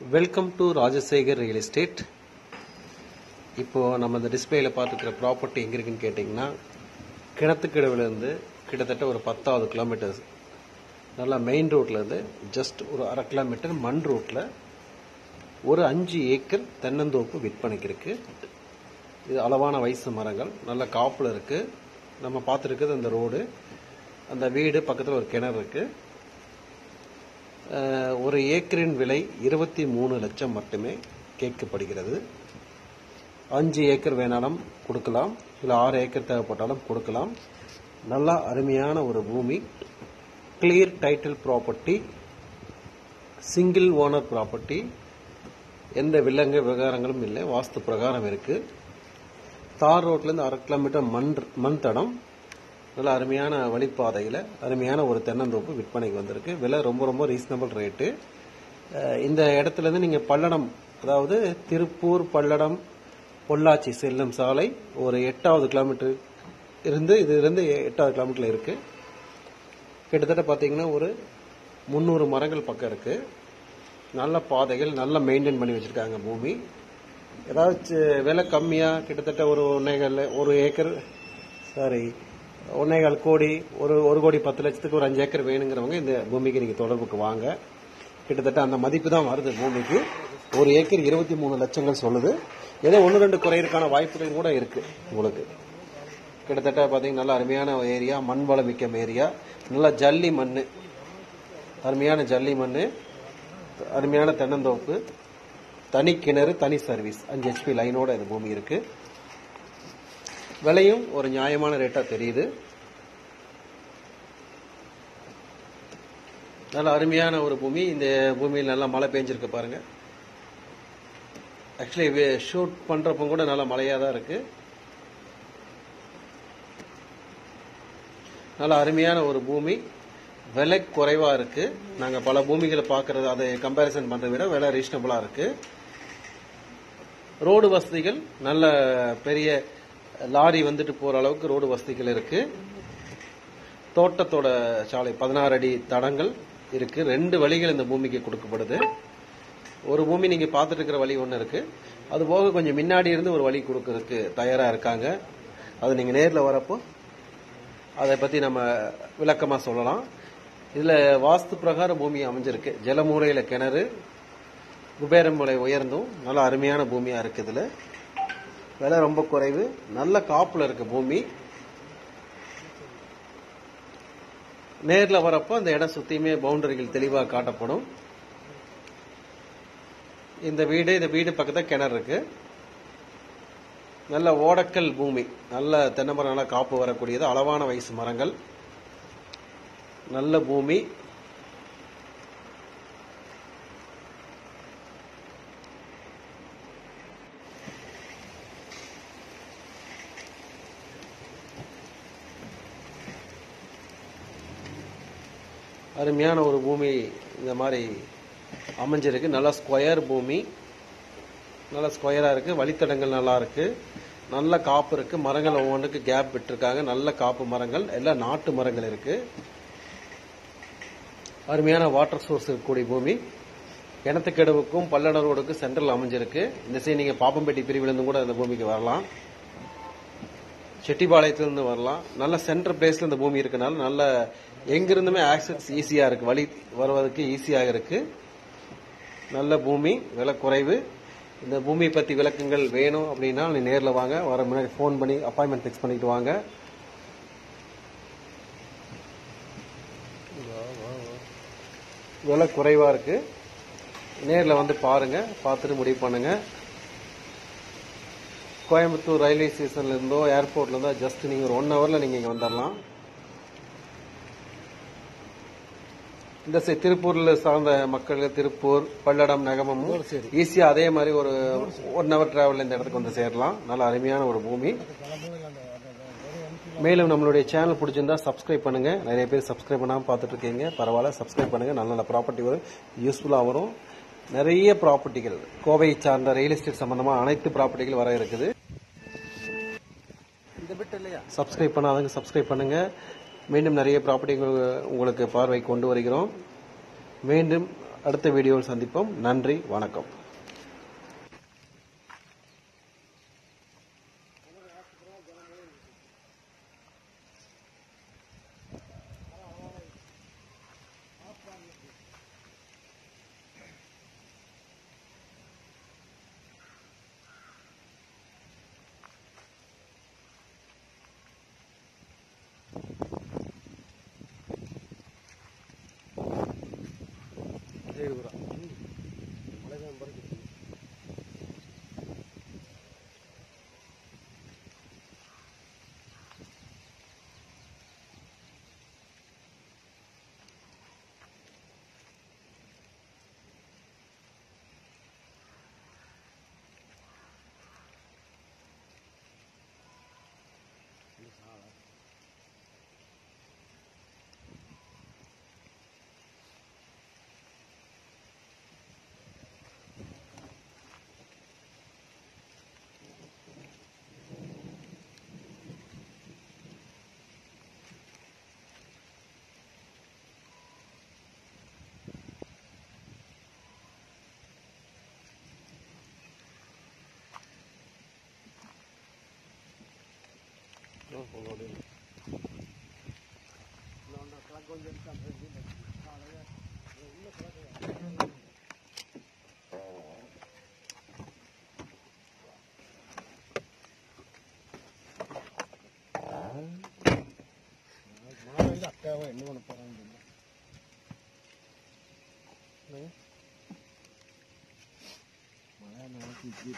Welcome to Rajasekar real estate. இப்போது நம்ம இந்த டிஸ்பிளேயில் பார்த்துக்கிற ப்ராப்பர்ட்டி எங்கே இருக்குன்னு கேட்டிங்கன்னா, கிணத்துக்கிடவுலேருந்து கிட்டத்தட்ட ஒரு 10வது கிலோமீட்டர்ஸ், நல்லா மெயின் ரோட்லேருந்து ஜஸ்ட் ஒரு 1/2 கிலோமீட்டர் மண் ரோட்டில் ஒரு 5 ஏக்கர் தென்னந்தோப்பு விற்பனைக்கு இருக்குது. இது அளவான வயசு மரங்கள், நல்ல காப்பில் இருக்குது. நம்ம பார்த்துருக்குது அந்த ரோடு, அந்த வீடு பக்கத்தில் ஒரு கிணறு இருக்குது. ஒரு ஏக்கரின் விலை 23 லட்சம் மட்டுமே கேட்கப்படுகிறது. 5 ஏக்கர் வேணாலும் கொடுக்கலாம், இல்லை 6 ஏக்கர் தேவைப்பட்டாலும் கொடுக்கலாம். நல்லா அருமையான ஒரு பூமி, clear title property, single owner property, எந்த வில்லங்க விவகாரங்களும் இல்லை, வாஸ்து பிரகாரம் இருக்கு. தார் ரோட்லேருந்து 1/2 கிலோமீட்டர் மண் தடம், நல்ல அருமையான வழிப்பாதையில் அருமையான ஒரு தென்னந்தோப்பு விற்பனைக்கு வந்திருக்கு. விலை ரொம்ப ரொம்ப ரீசனபிள் ரேட்டு. இந்த இடத்துலேருந்து நீங்கள் பல்லடம், அதாவது திருப்பூர் பல்லடம் பொள்ளாச்சி செல்லும் சாலை ஒரு 8வது கிலோமீட்டர் இதிலிருந்து 8வது கிலோமீட்டரில் இருக்குது. கிட்டத்தட்ட பார்த்தீங்கன்னா ஒரு 300 மரங்கள் பக்கம் இருக்குது. நல்ல பாதைகள், நல்லா மெயின்டைன் பண்ணி வச்சுருக்காங்க பூமி. ஏதாச்சும் விலை கம்மியாக கிட்டத்தட்ட ஒரு 1 ஏக்கர் 1.25 கோடி, ஒரு 1 கோடி 10 லட்சத்துக்கு ஒரு 5 ஏக்கர் வேணுங்கிறவங்க இந்த பூமிக்கு நீங்கள் தொடர்புக்கு வாங்க. கிட்டத்தட்ட அந்த மதிப்பு தான் வருது பூமிக்கு. ஒரு ஏக்கர் 23 லட்சங்கள் சொல்லுது. ஏதோ 1-2 குறையிறதுக்கான வாய்ப்புகள் கூட இருக்கு உங்களுக்கு. கிட்டத்தட்ட பார்த்தீங்கன்னா நல்ல அருமையான ஏரியா, மண் வளம் மிக்க ஏரியா, நல்லா ஜல்லி மண், அருமையான ஜல்லி மண், அருமையான தென்னந்தோப்பு, தனி கிணறு, தனி சர்வீஸ், 5 HP லைனோட இந்த பூமி இருக்கு. விலையும் ஒரு நியாயமான ரேட்டா தெரியுது. நல்ல அருமையான ஒரு பூமி. இந்த பூமியில் நல்லா மழை பெஞ்சிருக்கு பாருங்க. ஆக்சுவலி ஷூட் பண்றப்ப கூட நல்ல மழையா தான் இருக்கு. நல்ல அருமையான ஒரு பூமி, விலை குறைவா இருக்கு. நாங்க பல பூமிகளை பார்க்கறது, அதை கம்பேரிசன் பண்றதை விட விலை ரீசனபிளா இருக்கு. ரோடு வசதிகள், நல்ல பெரிய லாரி வந்துட்டு போற அளவுக்கு ரோடு வசதிகள் இருக்கு. தோட்டத்தோட சாலை 16 அடி தடங்கள் இருக்கு. 2 வழிகள் இந்த பூமிக்கு கொடுக்கப்படுது. ஒரு பூமி நீங்க பார்த்துட்டு இருக்கிற வழி ஒன்று இருக்கு, அது போக கொஞ்சம் முன்னாடி இருந்து ஒரு வழி கொடுக்கறதுக்கு தயாரா இருக்காங்க. அது நீங்க நேரில் வரப்போ அதை பத்தி நம்ம விளக்கமா சொல்லலாம். இதுல வாஸ்து பிரகார பூமி அமைஞ்சிருக்கு. ஜலமூலையில கிணறு, குபேரமலை உயர்ந்தும் நல்ல அருமையான பூமியா இருக்கு. இதுல விலை ரொம்ப குறைவு, நல்ல காப்புல இருக்கு பூமி. நேரில் வரப்போ அந்த இடம் சுத்தியுமே பவுண்டரிகள் தெளிவாக காட்டப்படும். இந்த வீடு பக்கத்தில் கிணறு இருக்கு. நல்ல ஓடக்கல் பூமி, நல்ல தென்னை மரம், நல்ல காப்பு வரக்கூடியது, அளவான வயசு மரங்கள், நல்ல பூமி. அருமையான ஒரு பூமி இந்த மாதிரி அமைஞ்சிருக்கு. நல்லா ஸ்கொயர் பூமி, நல்லா ஸ்கொயரா இருக்கு. வழித்தடங்கள் நல்லா இருக்கு, நல்ல காப்பு இருக்கு. மரங்கள் ஒவ்வொன்றுக்கு கேப் விட்டுருக்காங்க. நல்ல காப்பு மரங்கள், எல்லாம் நாட்டு மரங்கள் இருக்கு. அருமையான வாட்டர் சோர்ஸ் இருக்கக்கூடிய பூமி. கிணத்துக்கெடுவுக்கும் பல்லடம் ரோடுக்கும் சென்ட்ரல் அமைஞ்சிருக்கு. இந்த சைடு நீங்க பாப்பம்பேட்டி பிரிவிலிருந்து கூட இந்த பூமிக்கு வரலாம், செட்டிபாளையத்திலிருந்து வரலாம். நல்ல சென்டர் பிளேஸ்ல இந்த பூமி இருக்கனால நல்ல எங்கிருந்துமே ஆக்சஸ் ஈஸியா இருக்கு, வழி வருவதற்கு ஈஸியாக இருக்கு. நல்ல பூமி, விலை குறைவு. இந்த பூமியை பத்தி விளக்கங்கள் வேணும் அப்படின்னா நீ நேரில் வாங்க. வர முன்னாடி ஃபோன் பண்ணி அப்பாயின்மெண்ட் ஃபிக்ஸ் பண்ணிட்டு வாங்க. விலை குறைவா இருக்கு. நேரில் வந்து பாருங்க, பார்த்துட்டு முடிவு பண்ணுங்க. கோயம்புத்தூர் ரயில்வே ஸ்டேஷன்ல இருந்தோ ஏர்போர்ட்ல இருந்தோ ஜஸ்ட் நீங்க ஒரு 1 ஹவர்ல நீங்க இங்க வந்துடலாம். இந்த திருப்பூர்ல சார்ந்த மக்கள், திருப்பூர், பல்லடம், நகமம் ஈஸியா அதே மாதிரி ஒரு 1 ஹவர் டிராவல் இந்த இடத்துக்கு வந்து சேரலாம். நல்ல அருமையான ஒரு பூமி. மேலும் நம்மளுடைய சேனல் பிடிச்சிருந்தா சப்ஸ்கிரைப் பண்ணுங்க. நிறைய பேர் சப்ஸ்கிரைப் பண்ணாம பார்த்துட்டு இருக்கீங்க, பரவாயில்ல, சப்ஸ்கிரைப் பண்ணுங்க. நல்ல நல்ல ப்ராப்பர்ட்டி வரும், யூஸ்ஃபுல்லா வரும். நிறைய ப்ராப்பர்ட்டிகள், கோவை சார்ந்த ரியல் எஸ்டேட் சம்பந்தமா அனைத்து ப்ராப்பர்ட்டிகள் வர இருக்குது. சப்ஸ்கிரைப் பண்ணாதவங்க சப்ஸ்கிரைப் பண்ணுங்க. மீண்டும் நிறைய ப்ராப்பர்ட்டி உங்களுக்கு பார்வை கொண்டு வருகிறோம். மீண்டும் அடுத்த வீடியோவில் சந்திப்போம். நன்றி, வணக்கம். என்ன பண்ண போறாங்க மழை நாளைக்கு இப்படி